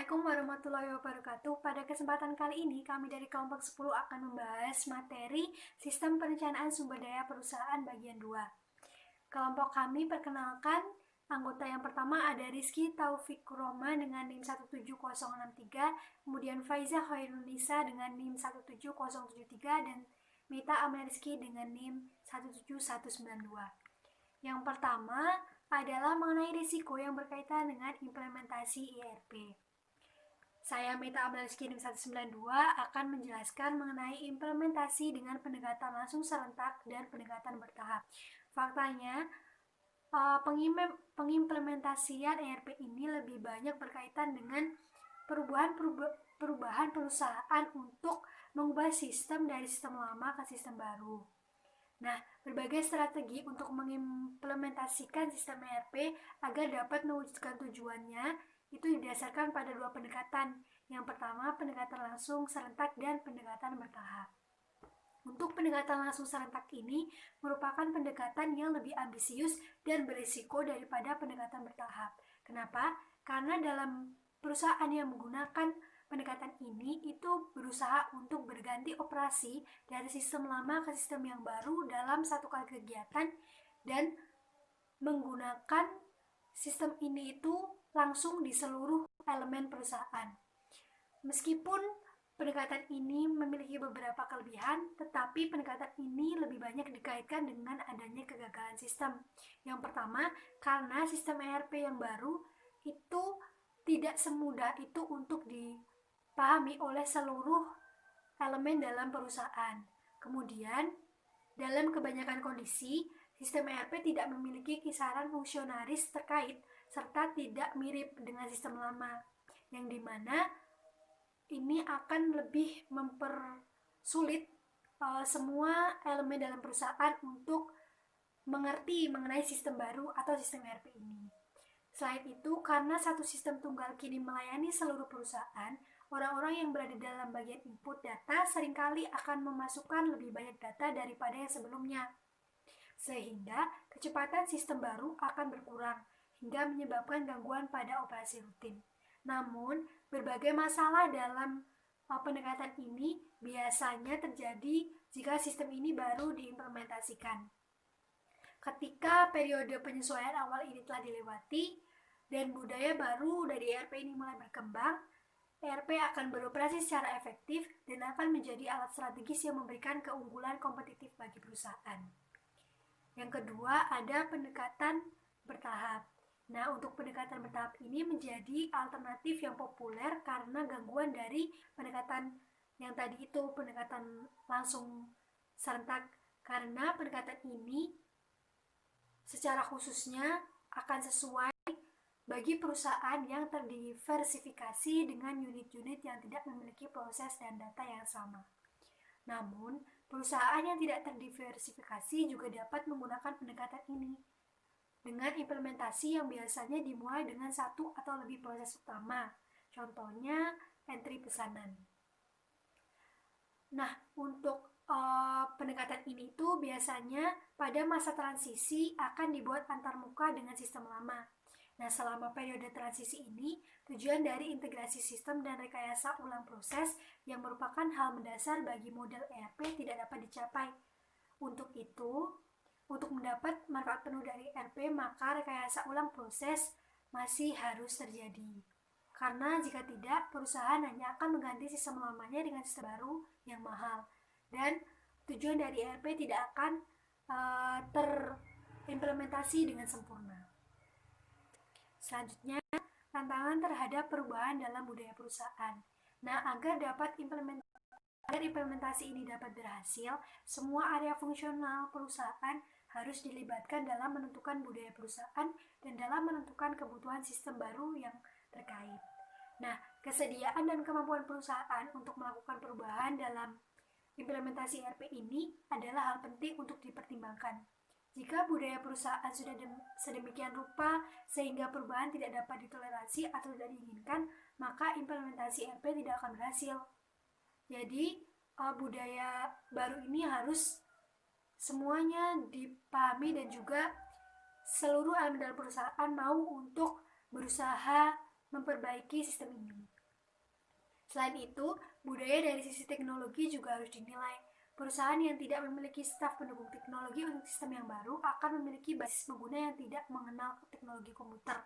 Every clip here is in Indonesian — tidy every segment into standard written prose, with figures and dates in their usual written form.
Assalamualaikum warahmatullahi wabarakatuh. Pada kesempatan kali ini, kami dari kelompok 10 akan membahas materi Sistem Perencanaan Sumber Daya Perusahaan bagian 2. Kelompok kami perkenalkan, anggota yang pertama ada Rizky Taufik Roma dengan NIM 17063, kemudian Faiza Khairunisa dengan NIM 17073, dan Mita Amariski dengan NIM 17192. Yang pertama adalah mengenai risiko yang berkaitan dengan implementasi IRP. Saya Mita Amariski NIM 192 akan menjelaskan mengenai implementasi dengan pendekatan langsung serentak dan pendekatan bertahap. Faktanya, pengimplementasian ERP ini lebih banyak berkaitan dengan perubahan perusahaan untuk mengubah sistem dari sistem lama ke sistem baru. Nah, berbagai strategi untuk mengimplementasikan sistem ERP agar dapat mewujudkan tujuannya itu didasarkan pada dua pendekatan. Yang pertama, pendekatan langsung serentak dan pendekatan bertahap. Untuk pendekatan langsung serentak ini merupakan pendekatan yang lebih ambisius dan berisiko daripada pendekatan bertahap. Kenapa? Karena dalam perusahaan yang menggunakan pendekatan ini itu berusaha untuk berganti operasi dari sistem lama ke sistem yang baru dalam satu kali kegiatan, dan menggunakan sistem ini itu langsung di seluruh elemen perusahaan. Meskipun pendekatan ini memiliki beberapa kelebihan, tetapi pendekatan ini lebih banyak dikaitkan dengan adanya kegagalan sistem. Yang pertama, karena sistem ERP yang baru itu tidak semudah itu untuk dipahami oleh seluruh elemen dalam perusahaan. Kemudian, dalam kebanyakan kondisi, sistem ERP tidak memiliki kisaran fungsionaris terkait serta tidak mirip dengan sistem lama, yang dimana ini akan lebih mempersulit semua elemen dalam perusahaan untuk mengerti mengenai sistem baru atau sistem ERP ini. Selain itu, karena satu sistem tunggal kini melayani seluruh perusahaan, orang-orang yang berada dalam bagian input data seringkali akan memasukkan lebih banyak data daripada yang sebelumnya, sehingga kecepatan sistem baru akan berkurang hingga menyebabkan gangguan pada operasi rutin. Namun, berbagai masalah dalam pendekatan ini biasanya terjadi jika sistem ini baru diimplementasikan. Ketika periode penyesuaian awal ini telah dilewati dan budaya baru dari ERP ini mulai berkembang, ERP akan beroperasi secara efektif dan akan menjadi alat strategis yang memberikan keunggulan kompetitif bagi perusahaan. Yang kedua, ada pendekatan bertahap. Nah, untuk pendekatan bertahap ini menjadi alternatif yang populer karena gangguan dari pendekatan yang tadi itu, pendekatan langsung serentak. Karena pendekatan ini secara khususnya akan sesuai bagi perusahaan yang terdiversifikasi dengan unit-unit yang tidak memiliki proses dan data yang sama. Namun, perusahaan yang tidak terdiversifikasi juga dapat menggunakan pendekatan ini dengan implementasi yang biasanya dimulai dengan satu atau lebih proses utama. Contohnya, entry pesanan. Nah, untuk pendekatan ini tuh biasanya pada masa transisi akan dibuat antarmuka dengan sistem lama. Nah, selama periode transisi ini, tujuan dari integrasi sistem dan rekayasa ulang proses yang merupakan hal mendasar bagi model ERP tidak dapat dicapai. Untuk itu, untuk mendapat manfaat penuh dari ERP, maka rekayasa ulang proses masih harus terjadi. Karena jika tidak, perusahaan hanya akan mengganti sistem lamanya dengan sistem baru yang mahal. Dan tujuan dari ERP tidak akan terimplementasi dengan sempurna. Selanjutnya, tantangan terhadap perubahan dalam budaya perusahaan. Nah, agar implementasi ini dapat berhasil, semua area fungsional perusahaan harus dilibatkan dalam menentukan budaya perusahaan dan dalam menentukan kebutuhan sistem baru yang terkait. Nah, kesediaan dan kemampuan perusahaan untuk melakukan perubahan dalam implementasi ERP ini adalah hal penting untuk dipertimbangkan. Jika budaya perusahaan sudah sedemikian rupa sehingga perubahan tidak dapat ditoleransi atau tidak diinginkan, maka implementasi ERP tidak akan berhasil. Jadi, budaya baru ini harus semuanya dipahami dan juga seluruh elemen dalam perusahaan mau untuk berusaha memperbaiki sistem ini. Selain itu, budaya dari sisi teknologi juga harus dinilai. Perusahaan yang tidak memiliki staf pendukung teknologi untuk sistem yang baru akan memiliki basis pengguna yang tidak mengenal teknologi komputer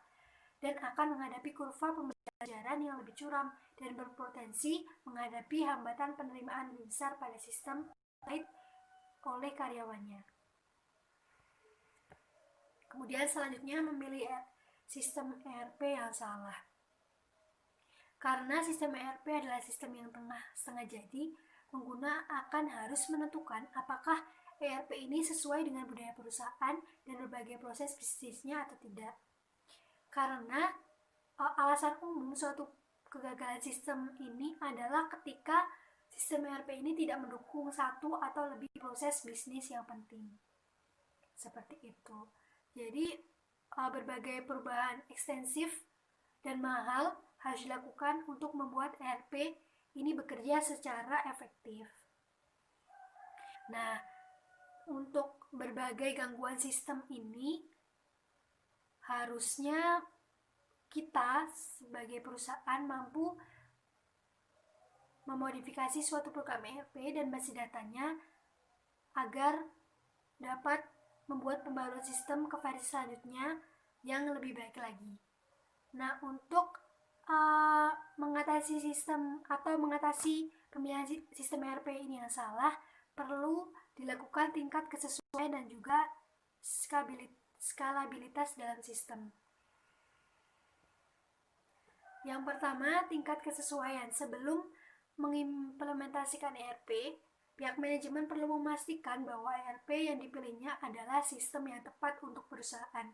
dan akan menghadapi kurva pembelajaran yang lebih curam dan berpotensi menghadapi hambatan penerimaan lebih besar pada sistem terkait oleh karyawannya. Kemudian selanjutnya memilih sistem ERP yang salah. Karena sistem ERP adalah sistem yang setengah jadi, pengguna akan harus menentukan apakah ERP ini sesuai dengan budaya perusahaan dan berbagai proses bisnisnya atau tidak. Karena alasan umum suatu kegagalan sistem ini adalah ketika sistem ERP ini tidak mendukung satu atau lebih proses bisnis yang penting. Seperti itu. Jadi berbagai perubahan ekstensif dan mahal harus dilakukan untuk membuat ERP ini bekerja secara efektif. Nah, untuk berbagai gangguan sistem ini harusnya kita sebagai perusahaan mampu memodifikasi suatu program ERP dan basis datanya agar dapat membuat pembaruan sistem ke versi selanjutnya yang lebih baik lagi. Nah, untuk mengatasi sistem atau mengatasi pemilihan sistem ERP ini yang salah, perlu dilakukan tingkat kesesuaian dan juga skalabilitas dalam sistem. Yang pertama, tingkat kesesuaian. Sebelum mengimplementasikan ERP, pihak manajemen perlu memastikan bahwa ERP yang dipilihnya adalah sistem yang tepat untuk perusahaan.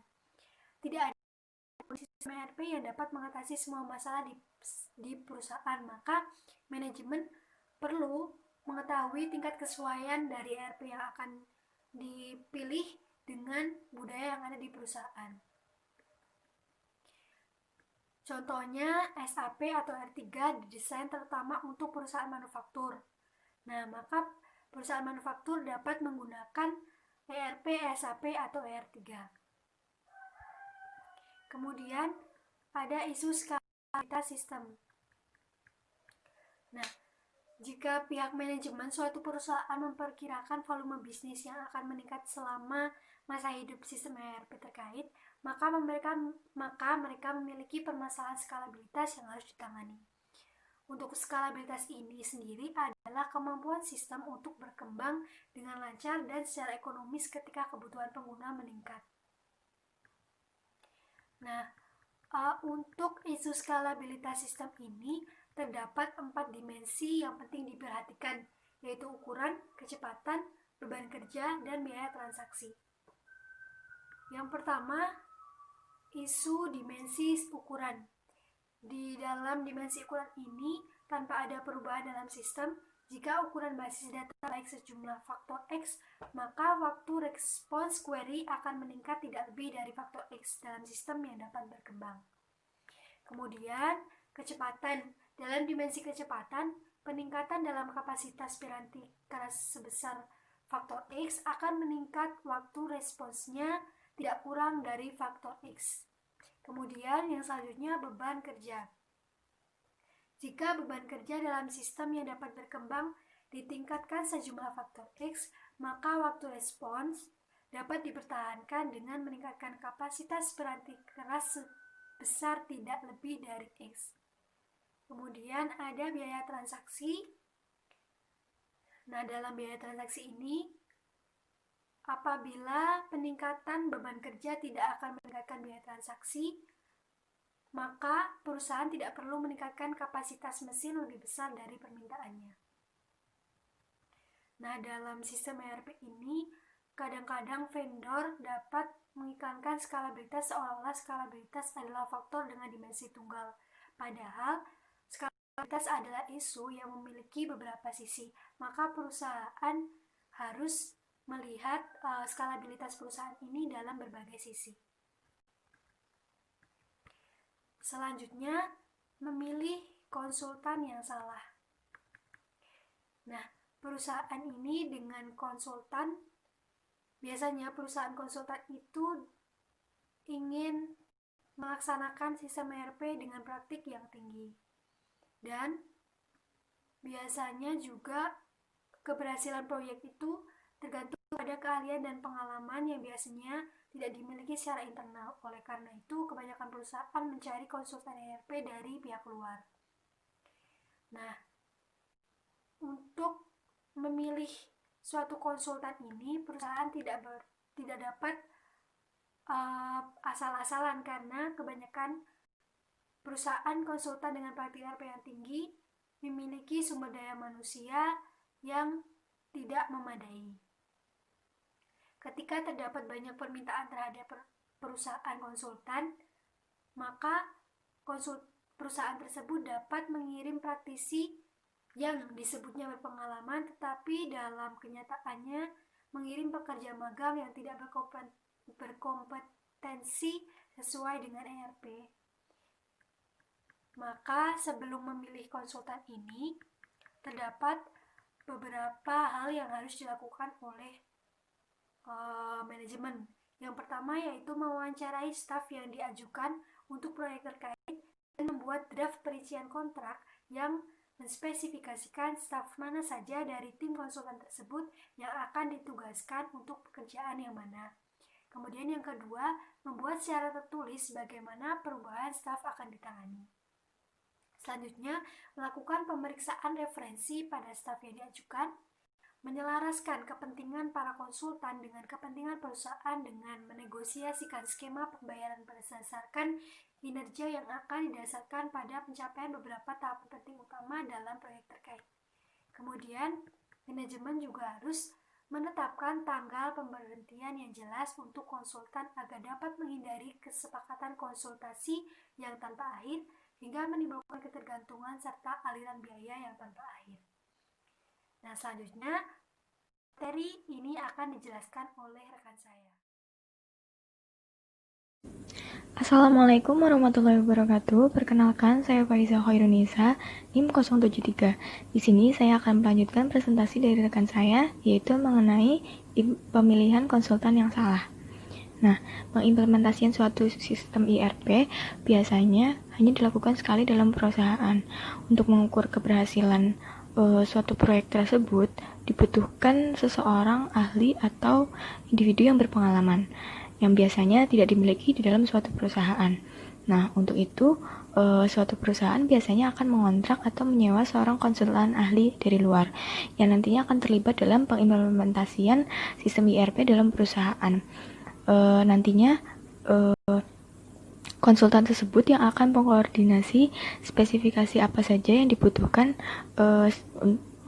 Tidak ada sistem ERP yang dapat mengatasi semua masalah di perusahaan, maka manajemen perlu mengetahui tingkat kesesuaian dari ERP yang akan dipilih dengan budaya yang ada di perusahaan. Contohnya SAP atau R3 didesain terutama untuk perusahaan manufaktur. Nah, maka perusahaan manufaktur dapat menggunakan ERP, SAP atau R3. Kemudian ada isu skalabilitas sistem. Nah, jika pihak manajemen suatu perusahaan memperkirakan volume bisnis yang akan meningkat selama masa hidup sistem ERP terkait, maka mereka memiliki permasalahan skalabilitas yang harus ditangani. Untuk skalabilitas ini sendiri adalah kemampuan sistem untuk berkembang dengan lancar dan secara ekonomis ketika kebutuhan pengguna meningkat. Nah, untuk isu skalabilitas sistem ini terdapat 4 dimensi yang penting diperhatikan, yaitu ukuran, kecepatan, beban kerja, dan biaya transaksi. Yang pertama, isu dimensi ukuran. Di dalam dimensi ukuran ini, tanpa ada perubahan dalam sistem, jika ukuran basis data baik sejumlah faktor X, maka waktu respons query akan meningkat tidak lebih dari faktor X dalam sistem yang dapat berkembang. Kemudian, kecepatan. Dalam dimensi kecepatan, peningkatan dalam kapasitas piranti keras sebesar faktor X akan meningkat waktu responsnya tidak kurang dari faktor X. Kemudian yang selanjutnya beban kerja. Jika beban kerja dalam sistem yang dapat berkembang ditingkatkan sejumlah faktor X, maka waktu respons dapat dipertahankan dengan meningkatkan kapasitas piranti keras sebesar tidak lebih dari X. Kemudian ada biaya transaksi. Nah, dalam biaya transaksi ini, apabila peningkatan beban kerja tidak akan meningkatkan biaya transaksi, maka perusahaan tidak perlu meningkatkan kapasitas mesin lebih besar dari permintaannya. Nah, dalam sistem ERP ini, kadang-kadang vendor dapat mengiklankan skalabilitas seolah-olah skalabilitas adalah faktor dengan dimensi tunggal. Padahal, skalabilitas adalah isu yang memiliki beberapa sisi. Maka perusahaan harus melihat skalabilitas perusahaan ini dalam berbagai sisi. Selanjutnya, memilih konsultan yang salah. Nah, perusahaan ini dengan konsultan, biasanya perusahaan konsultan itu ingin melaksanakan sistem ERP dengan praktik yang tinggi. Dan Biasanya juga keberhasilan proyek itu tergantung pada keahlian dan pengalaman yang biasanya tidak dimiliki secara internal. Oleh karena itu, kebanyakan perusahaan mencari konsultan ERP dari pihak luar. Nah, untuk memilih suatu konsultan ini, perusahaan tidak dapat asal-asalan, karena kebanyakan perusahaan konsultan dengan praktik ERP yang tinggi memiliki sumber daya manusia yang tidak memadai. Ketika terdapat banyak permintaan terhadap perusahaan konsultan, maka perusahaan tersebut dapat mengirim praktisi yang disebutnya berpengalaman, tetapi dalam kenyataannya mengirim pekerja magang yang tidak berkompetensi sesuai dengan ERP. Maka sebelum memilih konsultan ini, terdapat beberapa hal yang harus dilakukan oleh manajemen. Yang pertama yaitu mewawancarai staf yang diajukan untuk proyek terkait dan membuat draft perincian kontrak yang menspesifikasikan staf mana saja dari tim konsultan tersebut yang akan ditugaskan untuk pekerjaan yang mana. Kemudian yang kedua, membuat secara tertulis bagaimana perubahan staf akan ditangani. Selanjutnya, melakukan pemeriksaan referensi pada staf yang diajukan, menyelaraskan kepentingan para konsultan dengan kepentingan perusahaan dengan menegosiasikan skema pembayaran berdasarkan kinerja yang akan didasarkan pada pencapaian beberapa tahap penting utama dalam proyek terkait. Kemudian, manajemen juga harus menetapkan tanggal pemberhentian yang jelas untuk konsultan agar dapat menghindari kesepakatan konsultasi yang tanpa akhir hingga menimbulkan ketergantungan serta aliran biaya yang tanpa akhir. Nah, selanjutnya materi ini akan dijelaskan oleh rekan saya. Assalamualaikum warahmatullahi wabarakatuh. Perkenalkan, saya Faiza Khairunisa, NIM 073. Di sini saya akan melanjutkan presentasi dari rekan saya, yaitu mengenai pemilihan konsultan yang salah. Nah, mengimplementasikan suatu sistem ERP biasanya hanya dilakukan sekali dalam perusahaan. Untuk mengukur keberhasilan suatu proyek tersebut, dibutuhkan seseorang ahli atau individu yang berpengalaman, yang biasanya tidak dimiliki di dalam suatu perusahaan. Nah, untuk itu, suatu perusahaan biasanya akan mengontrak atau menyewa seorang konsultan ahli dari luar, yang nantinya akan terlibat dalam pengimplementasian sistem ERP dalam perusahaan. Nantinya konsultan tersebut yang akan mengkoordinasi spesifikasi apa saja yang dibutuhkan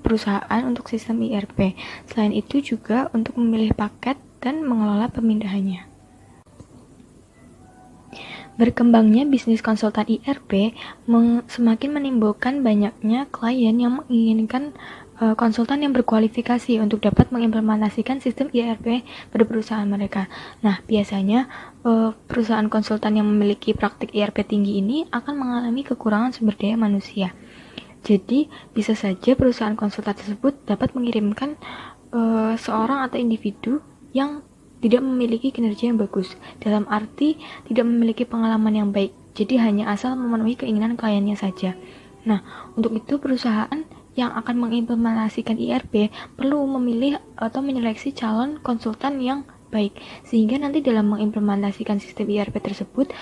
perusahaan untuk sistem ERP. Selain itu juga untuk memilih paket dan mengelola pemindahannya. Berkembangnya bisnis konsultan ERP semakin menimbulkan banyaknya klien yang menginginkan konsultan yang berkualifikasi untuk dapat mengimplementasikan sistem ERP pada perusahaan mereka. Nah, biasanya perusahaan konsultan yang memiliki praktik ERP tinggi ini akan mengalami kekurangan sumber daya manusia. Jadi, bisa saja perusahaan konsultan tersebut dapat mengirimkan seorang atau individu yang tidak memiliki kinerja yang bagus, dalam arti tidak memiliki pengalaman yang baik, jadi hanya asal memenuhi keinginan kliennya saja. Nah, untuk itu perusahaan yang akan mengimplementasikan ERP perlu memilih atau menyeleksi calon konsultan yang baik, sehingga nanti dalam mengimplementasikan sistem ERP tersebut,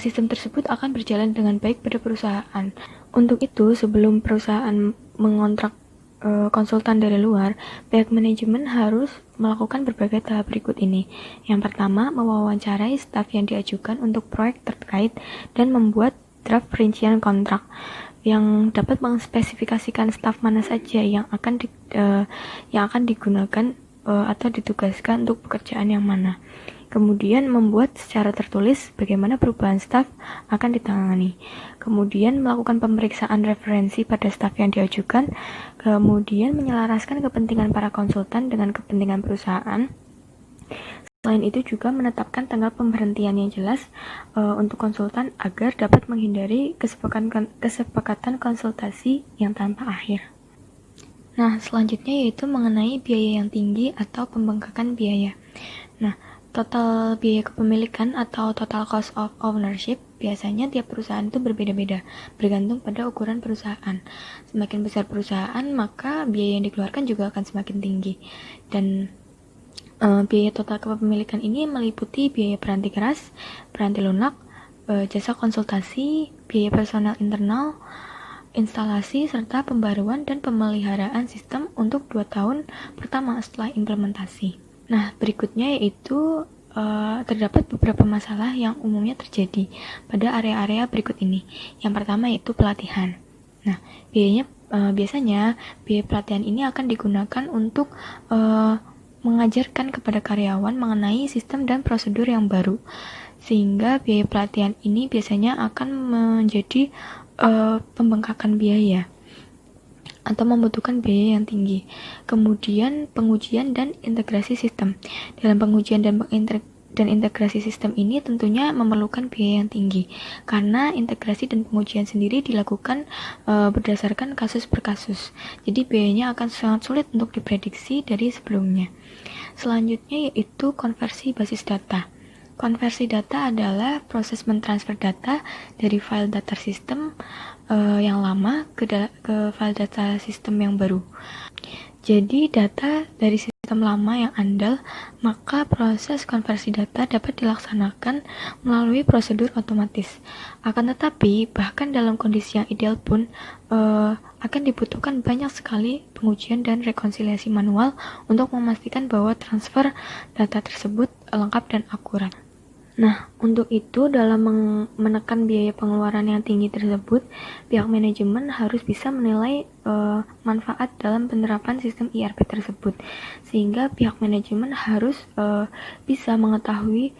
sistem tersebut akan berjalan dengan baik pada perusahaan. Untuk itu, sebelum perusahaan mengontrak konsultan dari luar, pihak manajemen harus melakukan berbagai tahap berikut ini. Yang pertama, mewawancarai staf yang diajukan untuk proyek terkait dan membuat draft perincian kontrak yang dapat mengspesifikasikan staf mana saja yang akan digunakan atau ditugaskan untuk pekerjaan yang mana. Kemudian membuat secara tertulis bagaimana perubahan staf akan ditangani. Kemudian melakukan pemeriksaan referensi pada staf yang diajukan. Kemudian menyelaraskan kepentingan para konsultan dengan kepentingan perusahaan. Selain itu juga menetapkan tanggal pemberhentian yang jelas untuk konsultan agar dapat menghindari kesepakatan konsultasi yang tanpa akhir. Nah, selanjutnya yaitu mengenai biaya yang tinggi atau pembengkakan biaya. Nah, total biaya kepemilikan atau total cost of ownership biasanya tiap perusahaan itu berbeda-beda, bergantung pada ukuran perusahaan. Semakin besar perusahaan, maka biaya yang dikeluarkan juga akan semakin tinggi. Dan biaya total kepemilikan ini meliputi biaya peranti keras, peranti lunak, jasa konsultasi, biaya personel internal, instalasi, serta pembaruan dan pemeliharaan sistem untuk 2 tahun pertama setelah implementasi. Nah, berikutnya yaitu terdapat beberapa masalah yang umumnya terjadi pada area-area berikut ini. Yang pertama yaitu pelatihan. Nah, biasanya biaya pelatihan ini akan digunakan untuk mengajarkan kepada karyawan mengenai sistem dan prosedur yang baru, sehingga biaya pelatihan ini biasanya akan menjadi pembengkakan biaya atau membutuhkan biaya yang tinggi. Kemudian pengujian dan integrasi sistem. Dalam pengujian dan integrasi sistem ini tentunya memerlukan biaya yang tinggi, karena integrasi dan pengujian sendiri dilakukan berdasarkan kasus per kasus. Jadi biayanya akan sangat sulit untuk diprediksi dari sebelumnya. Selanjutnya yaitu konversi basis data. Konversi data adalah proses mentransfer data dari file data sistem yang lama ke file data sistem yang baru. Jadi data dari sistem lama yang andal, maka proses konversi data dapat dilaksanakan melalui prosedur otomatis. Akan tetapi, bahkan dalam kondisi yang ideal pun akan dibutuhkan banyak sekali pengujian dan rekonsiliasi manual untuk memastikan bahwa transfer data tersebut lengkap dan akurat. Nah, untuk itu dalam menekan biaya pengeluaran yang tinggi tersebut, pihak manajemen harus bisa menilai manfaat dalam penerapan sistem ERP tersebut, sehingga pihak manajemen harus bisa mengetahui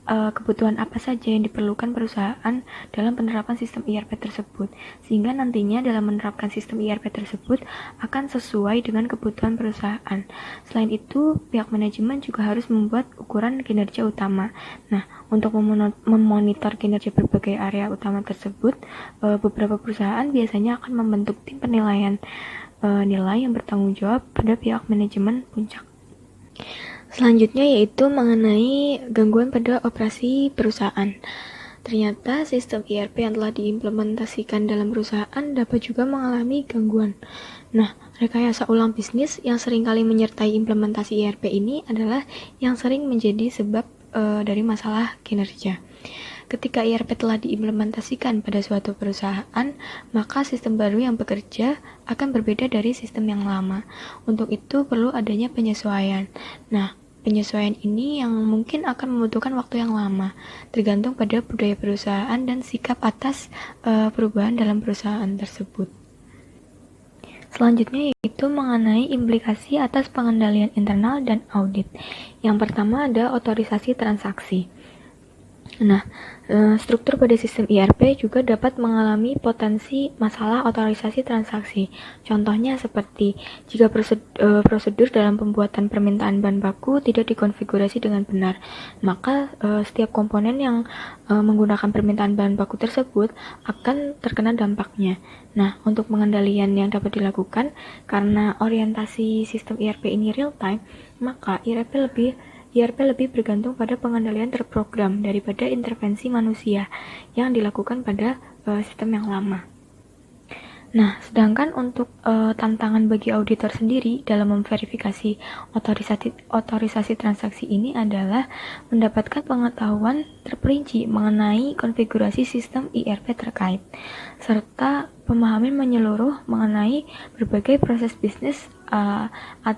kebutuhan apa saja yang diperlukan perusahaan dalam penerapan sistem ERP tersebut, sehingga nantinya dalam menerapkan sistem ERP tersebut akan sesuai dengan kebutuhan perusahaan. Selain itu, pihak manajemen juga harus membuat ukuran kinerja utama. Nah, untuk memonitor kinerja berbagai area utama tersebut, beberapa perusahaan biasanya akan membentuk tim penilaian nilai yang bertanggung jawab pada pihak manajemen puncak. Selanjutnya yaitu mengenai gangguan pada operasi perusahaan. Ternyata sistem ERP yang telah diimplementasikan dalam perusahaan dapat juga mengalami gangguan. Nah, rekayasa ulang bisnis yang seringkali menyertai implementasi ERP ini adalah yang sering menjadi sebab dari masalah kinerja. Ketika ERP telah diimplementasikan pada suatu perusahaan, maka sistem baru yang bekerja akan berbeda dari sistem yang lama. Untuk itu perlu adanya penyesuaian. Nah, penyesuaian ini yang mungkin akan membutuhkan waktu yang lama, tergantung pada budaya perusahaan dan sikap atas perubahan dalam perusahaan tersebut. Selanjutnya yaitu mengenai implikasi atas pengendalian internal dan audit. Yang pertama ada otorisasi transaksi. Nah, struktur pada sistem ERP juga dapat mengalami potensi masalah otorisasi transaksi. Contohnya seperti jika prosedur dalam pembuatan permintaan bahan baku tidak dikonfigurasi dengan benar, maka setiap komponen yang menggunakan permintaan bahan baku tersebut akan terkena dampaknya. Nah, untuk pengendalian yang dapat dilakukan karena orientasi sistem ERP ini real time, maka ERP lebih bergantung pada pengendalian terprogram daripada intervensi manusia yang dilakukan pada sistem yang lama. Nah, sedangkan untuk tantangan bagi auditor sendiri dalam memverifikasi otorisasi transaksi ini adalah mendapatkan pengetahuan terperinci mengenai konfigurasi sistem ERP terkait, serta pemahaman menyeluruh mengenai berbagai proses bisnis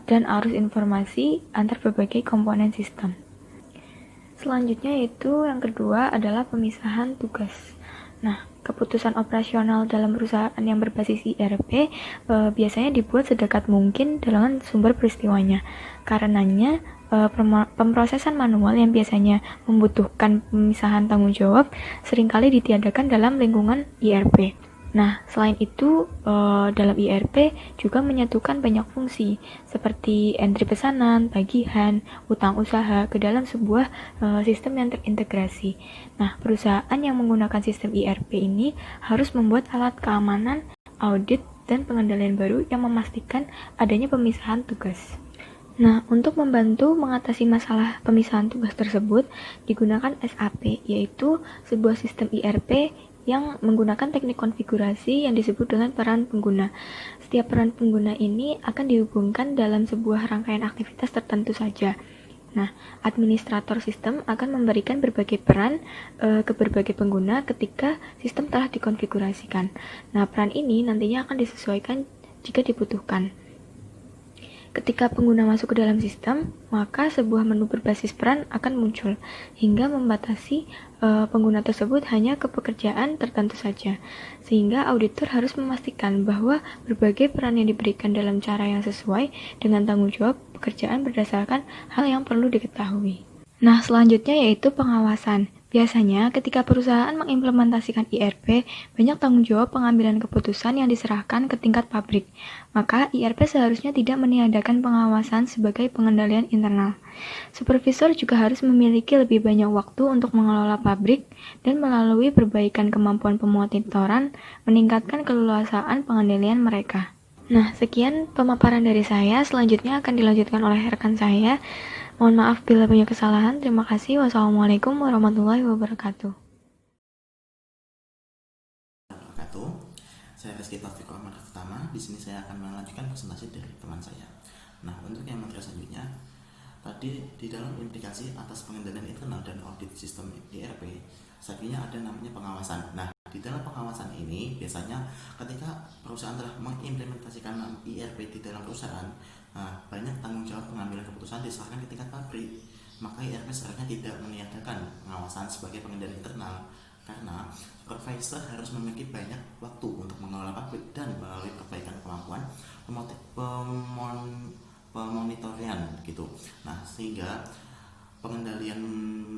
dan arus informasi antar berbagai komponen sistem. Selanjutnya yaitu yang kedua adalah pemisahan tugas. Nah, keputusan operasional dalam perusahaan yang berbasis ERP biasanya dibuat sedekat mungkin dengan sumber peristiwanya. Karenanya, pemrosesan manual yang biasanya membutuhkan pemisahan tanggung jawab seringkali ditiadakan dalam lingkungan ERP. Nah, selain itu, dalam ERP juga menyatukan banyak fungsi, seperti entry pesanan, tagihan, utang usaha ke dalam sebuah sistem yang terintegrasi. Nah, perusahaan yang menggunakan sistem ERP ini harus membuat alat keamanan, audit, dan pengendalian baru yang memastikan adanya pemisahan tugas. Nah, untuk membantu mengatasi masalah pemisahan tugas tersebut, digunakan SAP, yaitu sebuah sistem IRP yang menggunakan teknik konfigurasi yang disebut dengan peran pengguna. Setiap peran pengguna ini akan dihubungkan dalam sebuah rangkaian aktivitas tertentu saja. Nah, administrator sistem akan memberikan berbagai peran ke berbagai pengguna ketika sistem telah dikonfigurasikan. Nah, peran ini nantinya akan disesuaikan jika dibutuhkan. Ketika pengguna masuk ke dalam sistem, maka sebuah menu berbasis peran akan muncul, hingga membatasi pengguna tersebut hanya ke pekerjaan tertentu saja. Sehingga auditor harus memastikan bahwa berbagai peran yang diberikan dalam cara yang sesuai dengan tanggung jawab pekerjaan berdasarkan hal yang perlu diketahui. Nah, selanjutnya yaitu pengawasan. Biasanya, ketika perusahaan mengimplementasikan IRP, banyak tanggung jawab pengambilan keputusan yang diserahkan ke tingkat pabrik. Maka, IRP seharusnya tidak meniadakan pengawasan sebagai pengendalian internal. Supervisor juga harus memiliki lebih banyak waktu untuk mengelola pabrik dan melalui perbaikan kemampuan pemonitoran, meningkatkan keleluasaan pengendalian mereka. Nah, sekian pemaparan dari saya. Selanjutnya akan dilanjutkan oleh rekan saya. Mohon maaf bila punya kesalahan. Terima kasih. Wassalamualaikum warahmatullahi wabarakatuh. Saya Rizky Taufik Rahman Pertama. Di sini saya akan melanjutkan presentasi dari teman saya. Nah, untuk yang materi selanjutnya, tadi di dalam implikasi atas pengendalian internal dan audit sistem IRP, selanjutnya ada namanya pengawasan. Nah, di dalam pengawasan ini biasanya ketika perusahaan telah mengimplementasikan IRP di dalam perusahaan, banyak tanggung jawab pengambilan keputusan diserahkan ke tingkat pabrik. Maka IRP seharusnya tidak meniadakan pengawasan sebagai pengendalian internal, karena supervisor harus memiliki banyak waktu untuk mengelola pabrik dan melalui perbaikan kemampuan pemonitoran gitu. Nah, sehingga pengendalian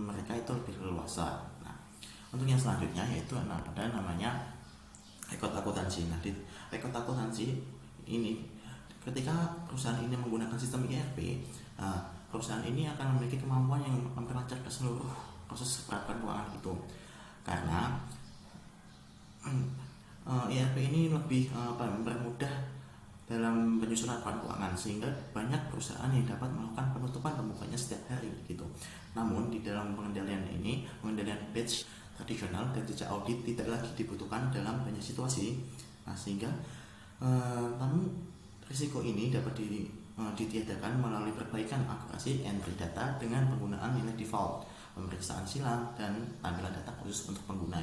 mereka itu lebih leluasa. Nah, untuk yang selanjutnya yaitu ada namanya rekod akuntansi. Nah, di rekod akuntansi ini ketika perusahaan ini menggunakan sistem IRP, perusahaan ini akan memiliki kemampuan yang memperlancar ke seluruh proses peraturan keuangan itu. Karena IRP ini lebih mempermudah dalam penyusunan laporan keuangan, sehingga banyak perusahaan yang dapat melakukan penutupan pembukanya setiap hari gitu. Namun di dalam pengendalian ini, pengendalian batch tradisional dan jejak audit tidak lagi dibutuhkan dalam banyak situasi. Nah, sehingga namun risiko ini dapat ditiadakan melalui perbaikan akurasi entry data dengan penggunaan nilai default, pemeriksaan silang, dan tampilan data khusus untuk pengguna.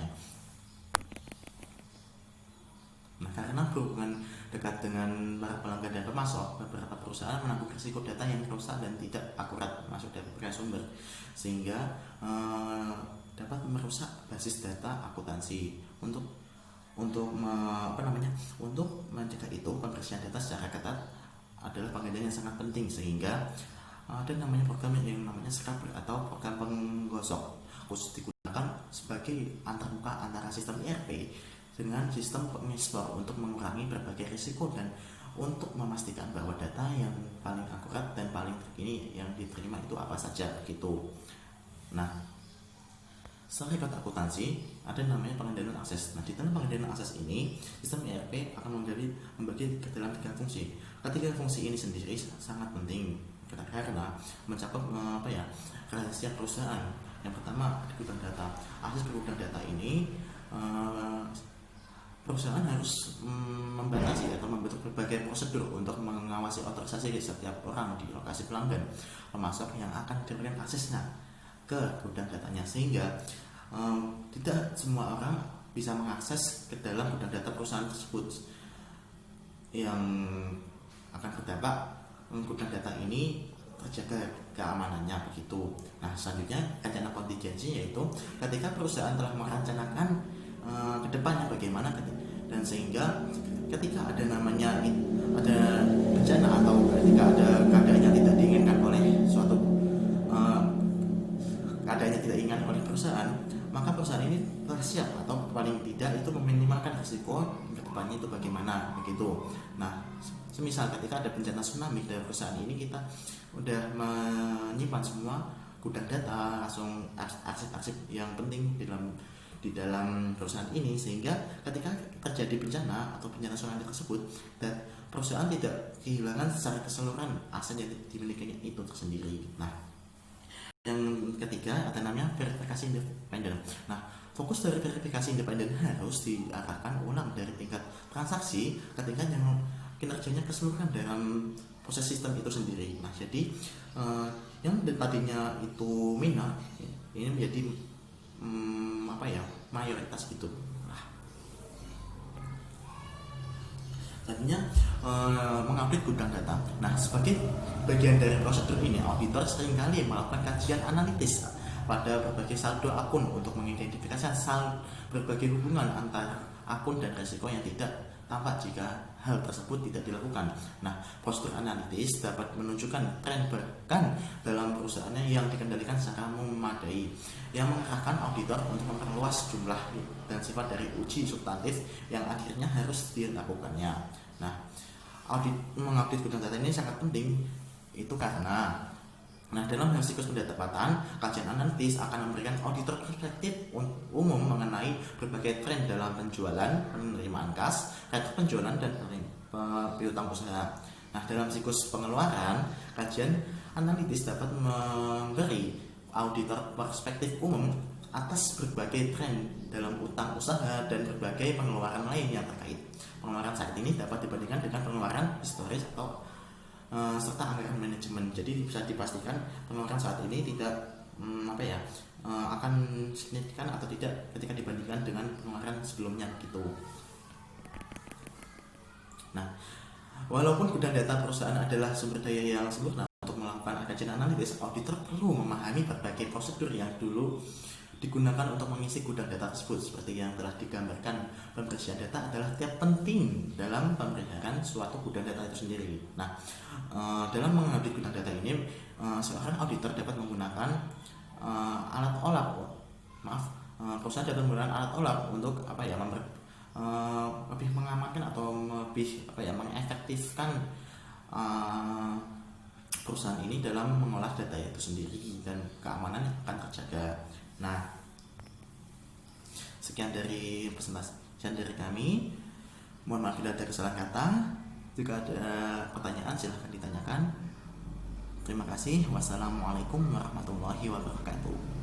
Nah, karena berhubungan dekat dengan para pelanggan dan pemasok, beberapa perusahaan menanggung risiko data yang rusak dan tidak akurat masuk dari berbagai sumber, sehingga dapat merusak basis data akuntansi. Untuk mencegah itu, pembersihan data secara ketat adalah pengendalian yang sangat penting, sehingga ada namanya program yang namanya scrubber atau program penggosok, khusus digunakan sebagai antarmuka antara sistem IRP dengan sistem penginstall untuk mengurangi berbagai risiko dan untuk memastikan bahwa data yang paling akurat dan paling terkini yang diterima itu apa saja begitu. Nah, setelah rekod akuntansi, ada namanya pengendalian akses. Nah, di dalam pengendalian akses ini, sistem ERP akan membagi ke dalam 3 fungsi. Ketiga fungsi ini sendiri sangat penting karena mencakup rahasia perusahaan. Yang pertama, gudang data. Akses ke gudang data ini perusahaan harus membatasi atau membentuk berbagai prosedur untuk mengawasi otorisasi setiap orang di lokasi pelanggan pemasok yang akan diberikan aksesnya ke gudang datanya, sehingga tidak semua orang bisa mengakses ke dalam gudang data perusahaan tersebut. Yang akan berdampak gudang data ini terjaga keamanannya begitu. Nah, selanjutnya rencana kontingensi, yaitu ketika perusahaan telah merencanakan ke depannya bagaimana, dan sehingga ketika ada bencana atau ketika ada keadaan yang tidak diinginkan oleh suatu keadaan yang tidak diinginkan oleh perusahaan, maka perusahaan ini telah siap atau paling tidak itu meminimalkan risiko ke depannya itu bagaimana begitu. Nah, semisal ketika ada bencana tsunami dari perusahaan ini, kita udah menyimpan semua gudang data, langsung arsip-arsip yang penting di dalam perusahaan ini, sehingga ketika terjadi bencana atau bencana tsunami tersebut, dan perusahaan tidak kehilangan secara keseluruhan aset yang dimilikinya itu tersendiri. Nah, yang ketiga ada namanya verifikasi independen. Nah, fokus dari verifikasi independen harus diarahkan ulang dari tingkat transaksi ke tingkat yang kinerjanya keseluruhan dalam proses sistem itu sendiri. Nah, jadi yang tadinya itu minor ini menjadi mayoritas gitu. Tadinya mengaudit gudang data. Nah, sebagai bagian dari prosedur ini, auditor seringkali melakukan kajian analitis pada berbagai saldo akun untuk mengidentifikasi berbagai hubungan antara akun dan risiko yang tidak tampak jika hal tersebut tidak dilakukan. Nah, prosedur analitis dapat menunjukkan tren bahkan dalam perusahaannya yang dikendalikan secara memadai, yang mengarahkan auditor untuk memperluas jumlah dan sifat dari uji substantif yang akhirnya harus dilakukannya. Nah, mengaudit gudang data ini sangat penting itu karena dalam hal siklus pendapatan, kajian analitis akan memberikan auditor perspektif umum mengenai berbagai tren dalam penjualan, penerimaan kas, retur penjualan, dan piutang usaha. Nah, dalam siklus pengeluaran, kajian analitis dapat memberi auditor perspektif umum atas berbagai tren dalam utang usaha dan berbagai pengeluaran lain yang terkait. Pengeluaran saat ini dapat dibandingkan dengan pengeluaran historis atau serta anggaran manajemen. Jadi bisa dipastikan pengeluaran saat ini tidak akan signifikan atau tidak ketika dibandingkan dengan pengeluaran sebelumnya gitu. Nah, walaupun gudang data perusahaan adalah sumber daya yang sempurna untuk melakukan kajian analitis, auditor perlu memahami berbagai prosedur yang dulu digunakan untuk mengisi gudang data tersebut. Seperti yang telah digambarkan, pembersihan data adalah tiap penting dalam pemeliharaan suatu gudang data itu sendiri. Nah, dalam mengaudit gudang data ini, seorang auditor dapat menggunakan perusahaan dapat menggunakan alat olah untuk lebih mengamankan atau lebih mengefektifkan perusahaan ini dalam mengolah data itu sendiri dan keamanan akan terjaga. Nah, sekian dari presentasi dari kami. Mohon maaf bila ada kesalahan kata. Jika ada pertanyaan silahkan ditanyakan. Terima kasih. Wassalamualaikum warahmatullahi wabarakatuh.